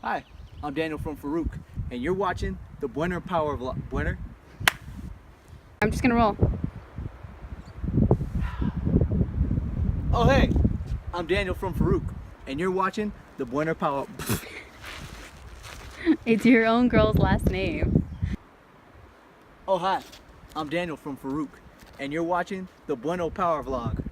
Hi, I'm Daniel from Farooq, and you're watching the Bueno Power Vlog. Bueno? I'm just gonna roll. Oh hey, I'm Daniel from Farooq, and you're watching the Bueno Power. It's your own girl's last name. Oh hi, I'm Daniel from Farooq, and you're watching the Bueno Power Vlog.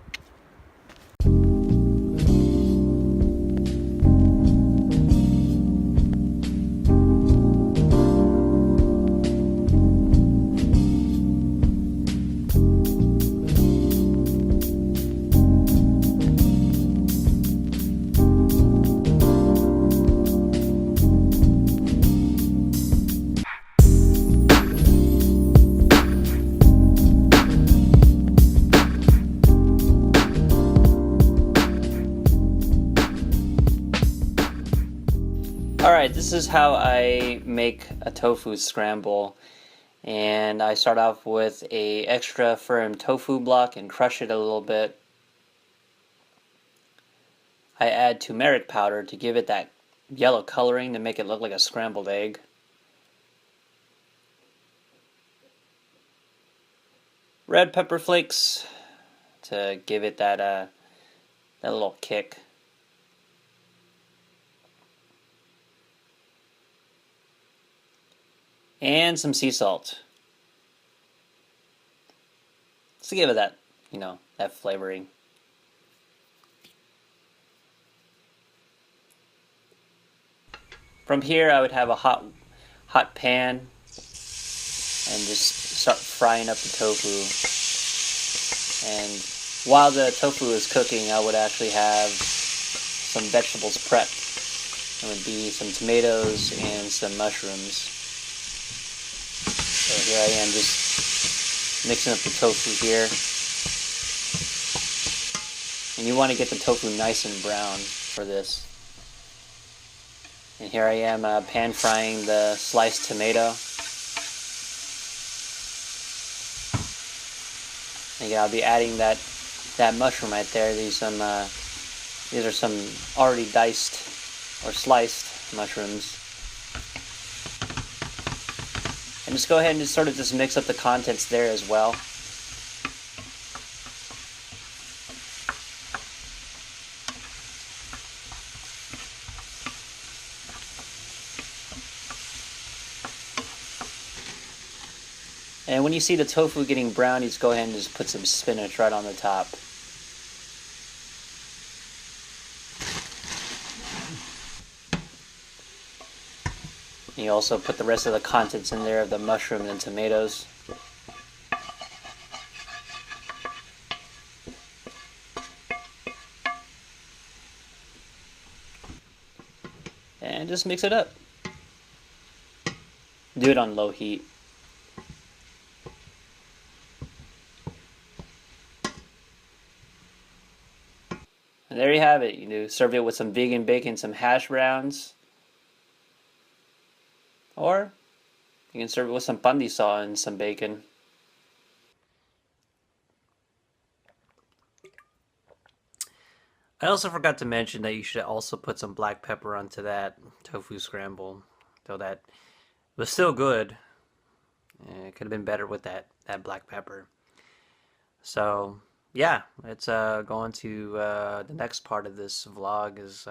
Alright, this is how I make a tofu scramble, and I start off with a extra firm tofu block and crush it a little bit. I add turmeric powder to give it that yellow coloring to make it look like a scrambled egg. Red pepper flakes to give it that little kick. And some sea salt. Just to give it that, that flavoring. From here, I would have a hot pan and just start frying up the tofu. And while the tofu is cooking, I would actually have some vegetables prepped. It would be some tomatoes and some mushrooms. So here I am just mixing up the tofu here. And you want to get the tofu nice and brown for this. And here I am pan frying the sliced tomato. And yeah, I'll be adding that mushroom right there. These are some already diced or sliced mushrooms. And just go ahead and just mix up the contents there as well. And when you see the tofu getting brown, you just go ahead and just put some spinach right on the top. And you also put the rest of the contents in there of the mushroom and tomatoes. And just mix it up. Do it on low heat. And there you have it. Serve it with some vegan bacon, some hash browns. Or you can serve it with some pandesal and some bacon. I also forgot to mention that you should also put some black pepper onto that tofu scramble. Though that was still good. It could have been better with that black pepper. So yeah, let's go on to the next part of this vlog is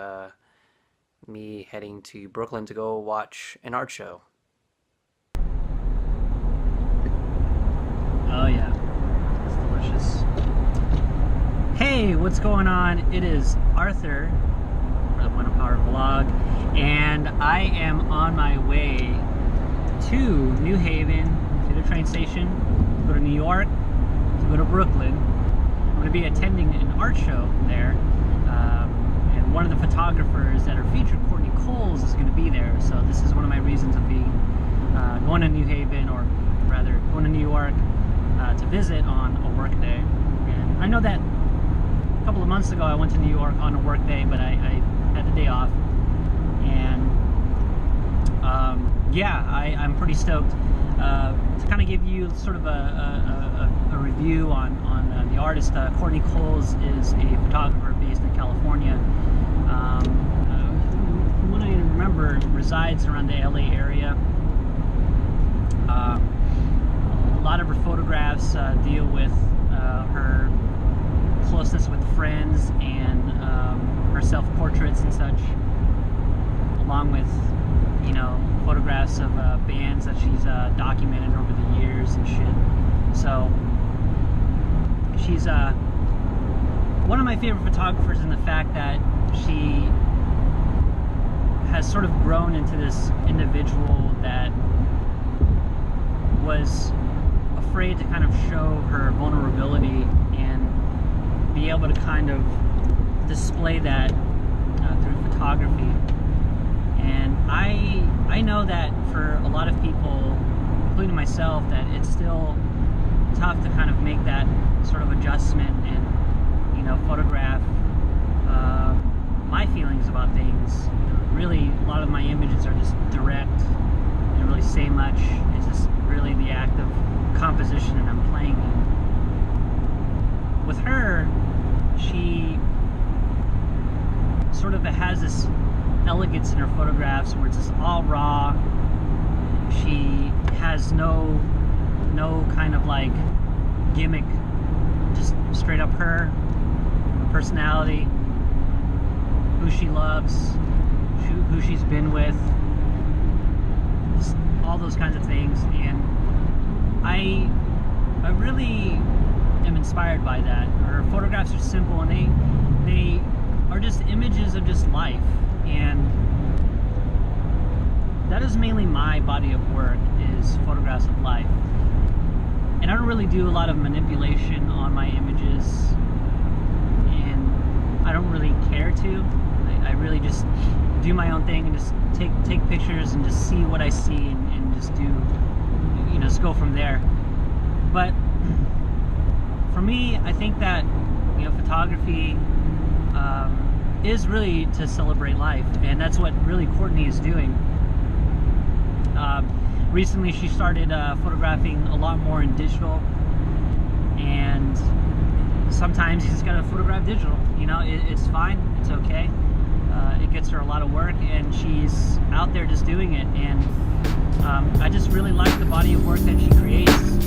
me heading to Brooklyn to go watch an art show. Oh yeah, it's delicious. Hey, what's going on? It is Arthur for the Bueno Power Vlog, and I am on my way to New Haven, to the train station, to go to New York, to go to Brooklyn. I'm going to be attending an art show there. And one of the photographers that are featured, Courtney Coles, is going to be there. So this is one of my reasons of being going to New Haven, or rather going to New York to visit on a work day. And I know that a couple of months ago I went to New York on a work day, but I had the day off. And yeah, I'm pretty stoked to kind of give you sort of a review on the artist. Courtney Coles is a photographer based in California. From what I remember, resides around the LA area. A lot of her photographs deal with her closeness with friends and her self-portraits and such, along with, you know, photographs of bands that she's documented over the years and shit. So she's one of my favorite photographers in the fact that she has sort of grown into this individual that was afraid to kind of show her vulnerability and be able to kind of display that through photography. And I know that for a lot of people, including myself, that it's still tough to kind of make that sort of adjustment and, you know, photograph my feelings about things. Really, a lot of my images are just direct. They don't really say much. It's just really the act of composition and I'm playing it. With her, she sort of has this elegance in her photographs where it's just all raw. She has no kind of like gimmick, just straight up her personality, who she loves, who she's been with, just all those kinds of things. And I really am inspired by that. Her photographs are simple and they are just images of just life, and that is mainly my body of work, is photographs of life. And I don't really do a lot of manipulation on my images, and I don't really care to. I really just do my own thing and just take pictures and just see what I see and just do, you know, just go from there. But for me, I think that, you know, photography is really to celebrate life, and that's what really Courtney is doing. Recently she started photographing a lot more in digital, and sometimes you just gotta photograph digital, you know. It's fine, it's okay. It gets her a lot of work, and she's out there just doing it, and I just really like the body of work that she creates.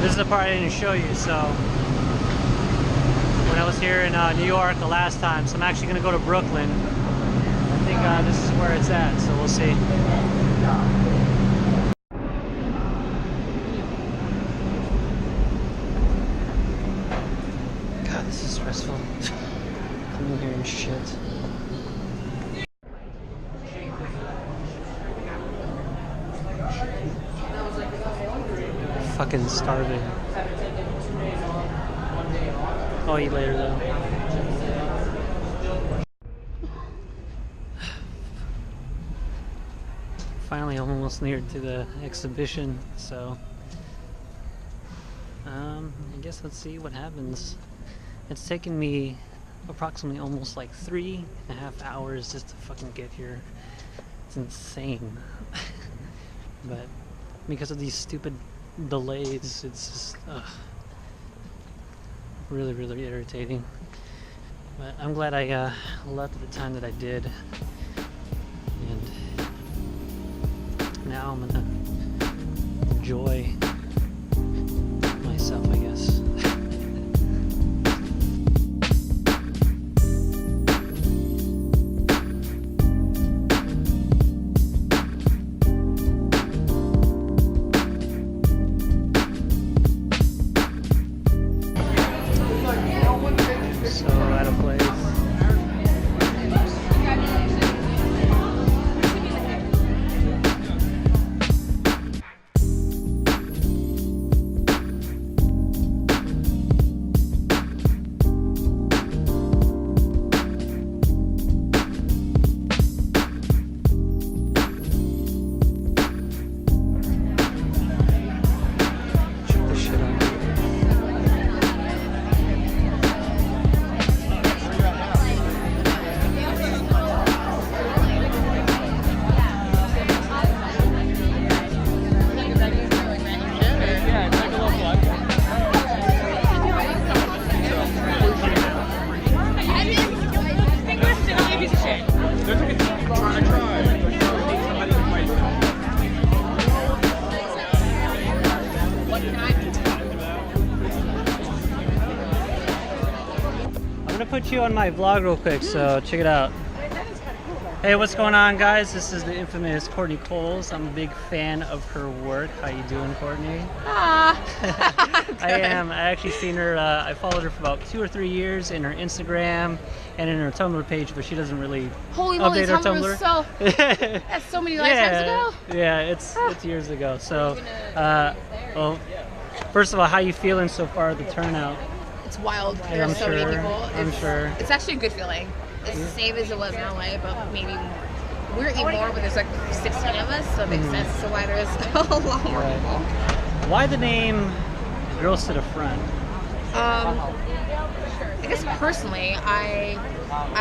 This is the part I didn't show you. So when I was here in New York the last time, so I'm actually going to go to Brooklyn. I think this is where it's at, so we'll see. God, this is stressful. Coming here and shit. Fucking starving. I'll eat later though. Finally, I'm almost near to the exhibition, so I guess let's see what happens. It's taken me approximately almost like 3.5 hours just to fucking get here. It's insane. But because of these stupid delays, it's just really irritating. But I'm glad I left at the time that I did, and now I'm gonna enjoy myself, I guess. gonna put you on my vlog real quick, so check it out. Hey, what's going on, guys? This is the infamous Courtney Coles. I'm a big fan of her work. How you doing, Courtney? Ah. I am. I actually seen her. I followed her for about 2 or 3 years in her Instagram and in her Tumblr page, but she doesn't really Holy moly, update her Tumblr was so. That's so many lifetimes ago. Yeah, it's years ago. So, well, first of all, how you feeling so far at the turnout? It's wild. Yeah, There's I'm so sure. many people. I'm sure. It's actually a good feeling. It's the same as it was in LA, but maybe more. We're even more, but there's like 16 of us, so it makes sense to why there's a lot more people. Why the name Girls to the Front? I guess personally, I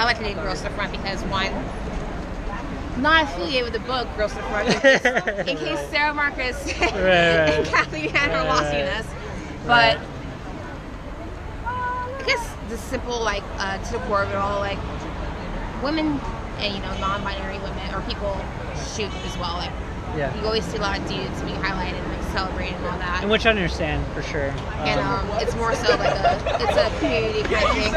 like the name Girls to the Front because one, not affiliated with the book Girls to the Front, in case Sarah Marcus and Kathleen had her lost in us, but. I guess the simple, like, to the core of it all, like, women and, non-binary women, or people shoot as well, like, you always see a lot of dudes being highlighted and, like, celebrated and all that. And which I understand, for sure. And, it's more so, like, it's a community kind of thing.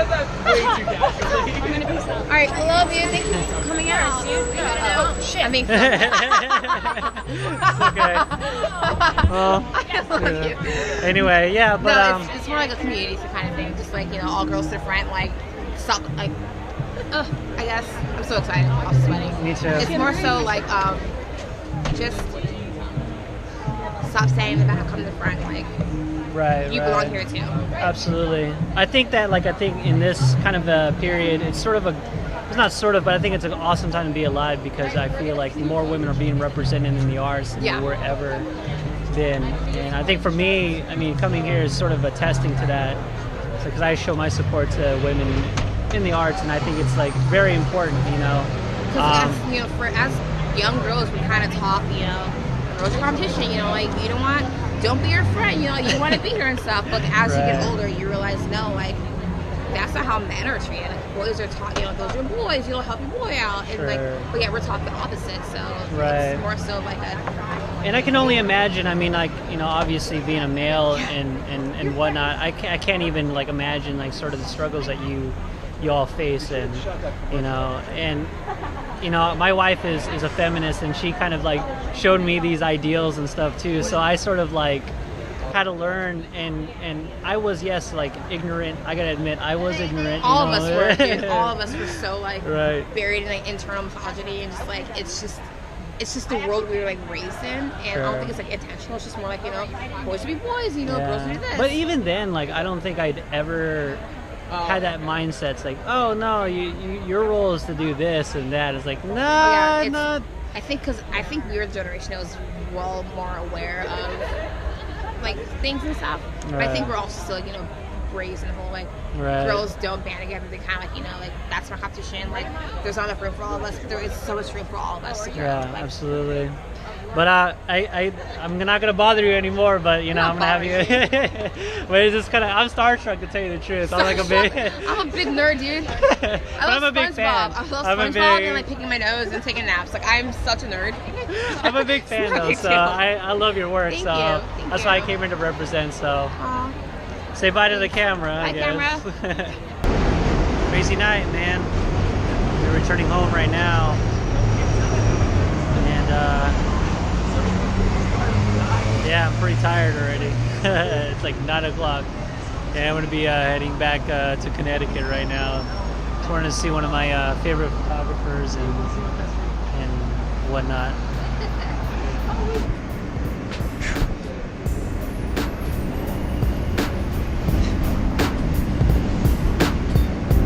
I'm gonna peace out. Alright, I love you, thank you for coming out. Oh, shit. I mean, It's okay. Well, I love you. anyway, yeah, but, no, it's more like a community kind of thing, just like, all girls different, like, stop, like, I guess. I'm so excited. I'm sweating. Me too. It's more so like, just stop saying the back, come to the front. Like, you belong here too. Absolutely. I think in this kind of a period, it's but I think it's an awesome time to be alive because I feel like more women are being represented in the arts than there were ever been. And I think for me, coming here is sort of attesting to that. Because I show my support to women in the arts, and I think it's like very important, Because as young girls, we kind of talk, girls competition, like don't be your friend, you want to beat her and stuff. But as you get older, you realize no, like that's not how men are treated. Like, boys are taught, those are boys, help your boy out, and but yeah, we're taught the opposite. So it's more so like a. And I can only imagine. Obviously being a male and whatnot, I can't even like imagine like sort of the struggles that you all face, and my wife is a feminist, and she kind of like showed me these ideals and stuff too. So I sort of like had to learn, and I was ignorant. I gotta admit, I was ignorant. All of us were, dude. All of us were so like buried in like internal misogyny, and just like it's just the world we were like raised in, and I don't think it's like intentional. It's just more like boys will be boys, girls will do this. But even then, like I don't think I'd ever had that mindset. It's like, oh no, your role is to do this and that. It's like, no, not. I think your generation is well more aware of like things and stuff. But I think we're also still raised in the whole like girls don't band together. They kind of like that's our competition. Like there's not enough room for all of us, but there is so much room for all of us to grow. Yeah, absolutely. But I'm not gonna bother you anymore. But I'm gonna have you. But it's just I'm starstruck to tell you the truth. I'm a big nerd, dude. I'm a big fan. I love SpongeBob and like picking my nose and taking naps. Like I'm such a nerd. I'm a big fan though, so I love your work. Thank so you. That's why I came here to represent. So say bye to the camera. Bye, I guess. camera. Crazy night, man. We're returning home right now, and yeah, I'm pretty tired already. It's like 9 o'clock. Yeah, I'm gonna be heading back to Connecticut right now. Just wanted to see one of my favorite photographers and whatnot.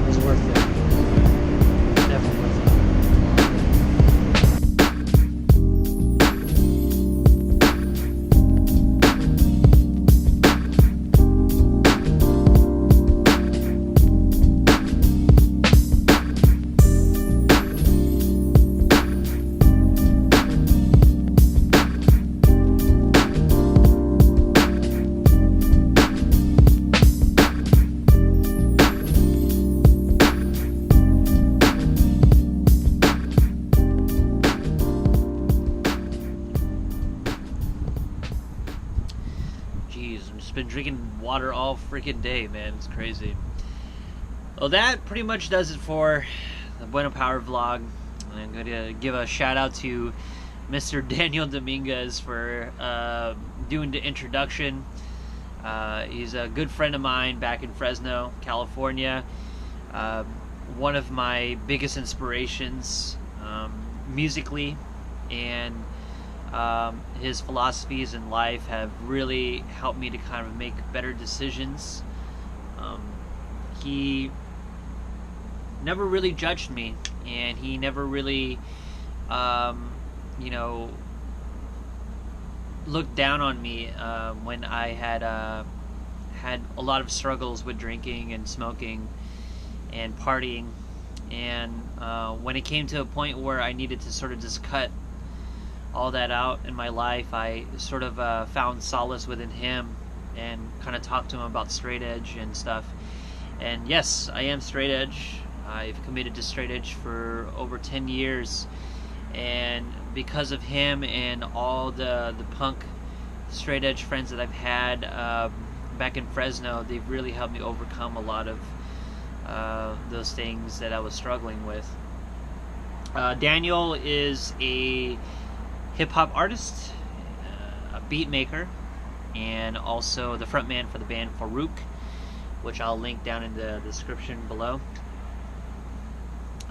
It was worth it. Definitely worth it. Been drinking water all freaking day, man. It's crazy. Well, that pretty much does it for the Bueno Power vlog. I'm going to give a shout out to Mr. Daniel Dominguez for doing the introduction. He's a good friend of mine back in Fresno, California. One of my biggest inspirations musically, and his philosophies in life have really helped me to kind of make better decisions. He never really judged me, and he never really looked down on me when I had a lot of struggles with drinking and smoking and partying, and when it came to a point where I needed to sort of just cut all that out in my life, I sort of found solace within him and kind of talked to him about straight edge and stuff. And yes, I am straight edge. I've committed to straight edge for over 10 years, and because of him and all the punk straight edge friends that I've had back in Fresno, they've really helped me overcome a lot of those things that I was struggling with. Daniel is a hip-hop artist, a beat maker, and also the frontman for the band Farooq, which I'll link down in the description below.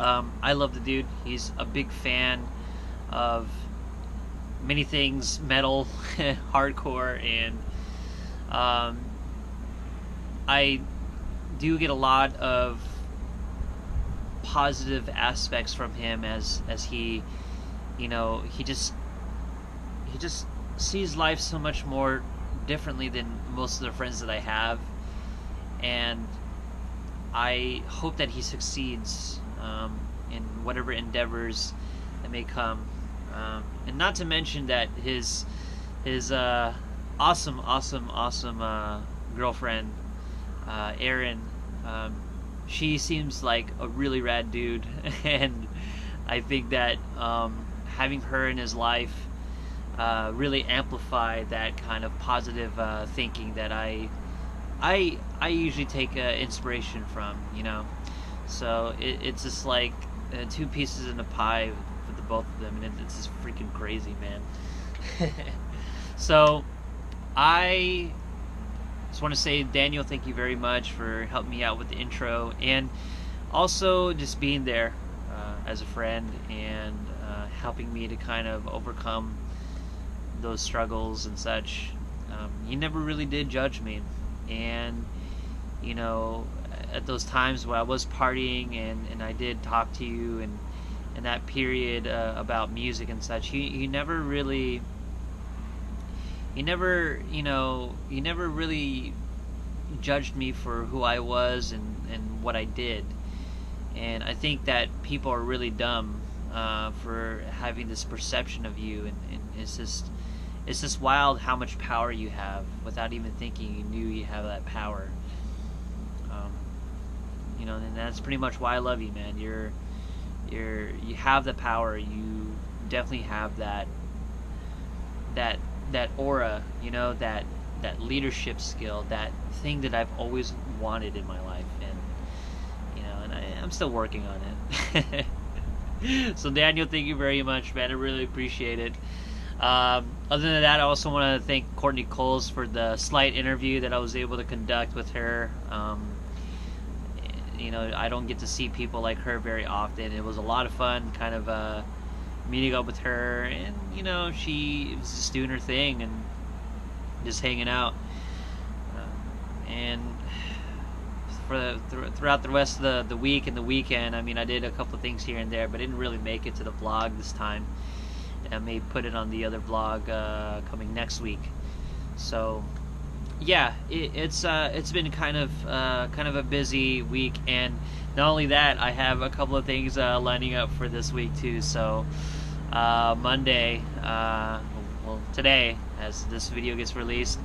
I love the dude. He's a big fan of many things, metal, hardcore, and I do get a lot of positive aspects from him as he, he just sees life so much more differently than most of the friends that I have, and I hope that he succeeds in whatever endeavors that may come, and not to mention that his awesome girlfriend, Erin, she seems like a really rad dude, and I think that having her in his life really amplified that kind of positive thinking that I usually take inspiration from, So it's just like two pieces in a pie with the both of them, and it's just freaking crazy, man. So I just want to say, Daniel, thank you very much for helping me out with the intro, and also just being there as a friend and helping me to kind of overcome those struggles and such. You never really did judge me, and at those times when I was partying and I did talk to you and in that period about music and such, you never really judged me for who I was and what I did. And I think that people are really dumb for having this perception of you, and it's just wild how much power you have without even thinking you knew you have that power. And that's pretty much why I love you, man. You have the power. You definitely have that aura, that leadership skill, that thing that I've always wanted in my life, and I'm still working on it. So Daniel, thank you very much, man. I really appreciate it. Other than that, I also want to thank Courtney Coles for the slight interview that I was able to conduct with her. I don't get to see people like her very often. It was a lot of fun kind of meeting up with her, and she was just doing her thing and just hanging out, and throughout the rest of the week and the weekend, I did a couple of things here and there, but didn't really make it to the vlog this time. I may put it on the other vlog coming next week. So yeah, it's been kind of a busy week, and not only that, I have a couple of things lining up for this week too. So Monday, today, as this video gets released,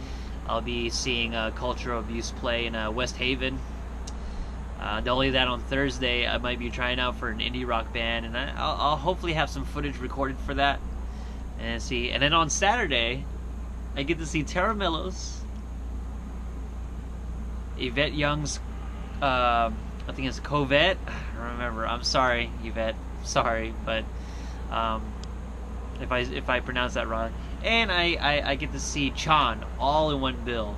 I'll be seeing Cultural Abuse play in West Haven. Not only that, on Thursday I might be trying out for an indie rock band, and I'll hopefully have some footage recorded for that. And then on Saturday, I get to see Tara Millows, Yvette Young's I think it's Covette. I don't remember. I'm sorry, Yvette. Sorry, but if I pronounce that wrong. And I get to see Chan all in one bill.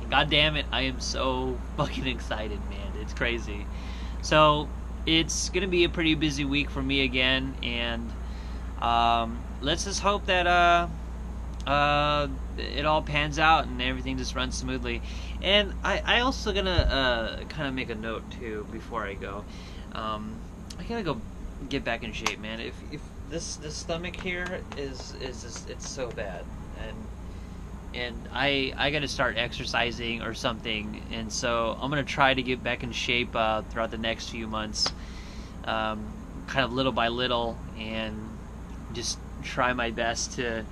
God damn it, I am so fucking excited, man. It's crazy. So it's gonna be a pretty busy week for me again, and let's just hope that it all pans out and everything just runs smoothly. And I also gonna kind of make a note too before I go. I gotta go get back in shape, man. If this stomach here is just, it's so bad, and I gotta start exercising or something, and so I'm gonna try to get back in shape throughout the next few months, kind of little by little, and just try my best to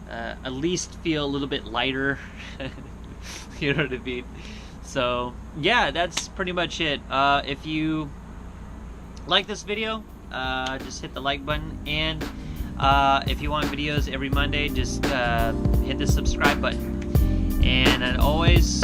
at least feel a little bit lighter. You know what I mean? So yeah, that's pretty much it. If you like this video, just hit the like button, and if you want videos every Monday, just hit the subscribe button. And as always,